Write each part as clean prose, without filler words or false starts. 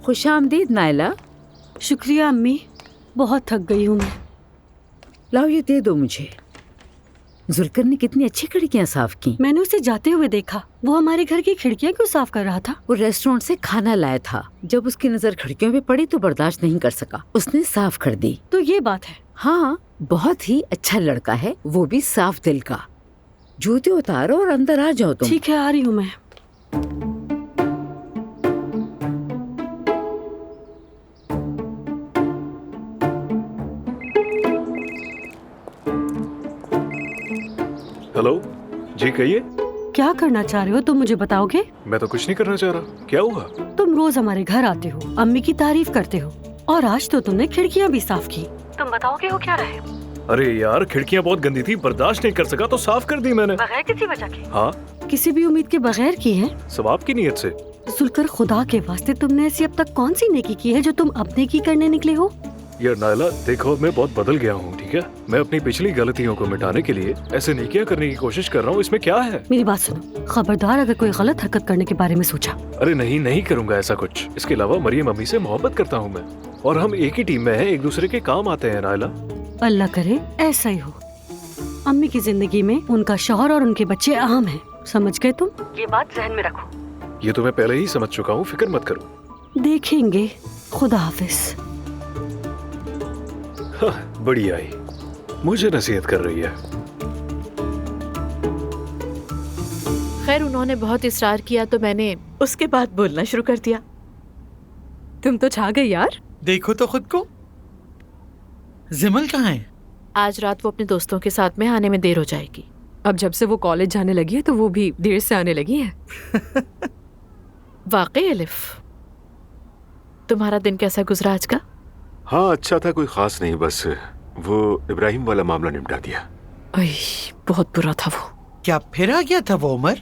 खुशामदीद नायला। शुक्रिया अम्मी, बहुत थक गई हूँ मैं। लाओ ये दे दो मुझे। जुल्कर ने कितनी अच्छी खिड़कियाँ साफ की। मैंने उसे जाते हुए देखा। वो हमारे घर की खिड़कियाँ क्यों साफ कर रहा था? वो रेस्टोरेंट से खाना लाया था। जब उसकी नजर खिड़कियों पे पड़ी तो बर्दाश्त नहीं कर सका, उसने साफ कर दी। तो ये बात है। हाँ, बहुत ही अच्छा लड़का है, वो भी साफ दिल का। जूते उतारो और अंदर आ जाओ तुम। ठीक है, आ रही हूँ मैं। हेलो जी, कहिए। क्या करना चाह रहे हो तुम, मुझे बताओगे? मैं तो कुछ नहीं करना चाह रहा। क्या हुआ? तुम रोज हमारे घर आते हो, अम्मी की तारीफ करते हो, और आज तो तुमने खिड़कियाँ भी साफ की। तुम बताओगे हो क्या रहे? अरे यार, खिड़कियाँ बहुत गंदी थी, बर्दाश्त नहीं कर सका तो साफ कर दी मैंने। बगैर किसी वजह के? हाँ, किसी भी उम्मीद के बगैर की है? सवाब की नीयत से। जुल्कर, खुदा के वास्ते तुमने ऐसी अब तक कौन सी नेकी की है जो तुम अब नेकी करने निकले हो? यार नायला, देखो मैं बहुत बदल गया हूँ, ठीक है? मैं अपनी पिछली गलतियों को मिटाने के लिए ऐसे नेकियां करने की कोशिश कर रहा हूँ। इसमें क्या है? मेरी बात सुनो, खबरदार अगर कोई गलत हरकत करने के बारे में सोचा। अरे नहीं, नहीं करूँगा ऐसा कुछ। इसके अलावा मरियम अम्मी से मोहब्बत करता हूँ मैं, और हम एक ही टीम में हैं, एक दूसरे के काम आते हैं नायला। अल्लाह करे ऐसा ही हो। अम्मी की जिंदगी में उनका शौहर और उनके बच्चे अहम हैं, समझ गए तुम? ये बात जहन में रखो। ये तो मैं पहले ही समझ चुका हूँ, फिक्र मत करो। देखेंगे। खुदा हाफिज। बड़ी आई, मुझे नसीहत कर रही है। खैर, उन्होंने बहुत इस्रार किया तो मैंने उसके बाद बोलना शुरू कर दिया। तुम तो छा गई यार। देखो तो खुद को। जिमल कहाँ है? आज रात वो अपने दोस्तों के साथ में आने में देर हो जाएगी। अब जब से वो कॉलेज जाने लगी है तो वो भी देर से आने लगी है। वाकई अलिफ, तुम्हारा दिन कैसा गुजरा आज का? हाँ, अच्छा था, कोई खास नहीं, बस वो इब्राहिम वाला मामला निपटा दिया। बहुत बुरा था वो। क्या फिर आ गया था वो उमर?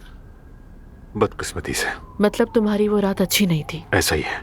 बदकिस्मती से। मतलब तुम्हारी वो रात अच्छी नहीं थी? ऐसा ही है।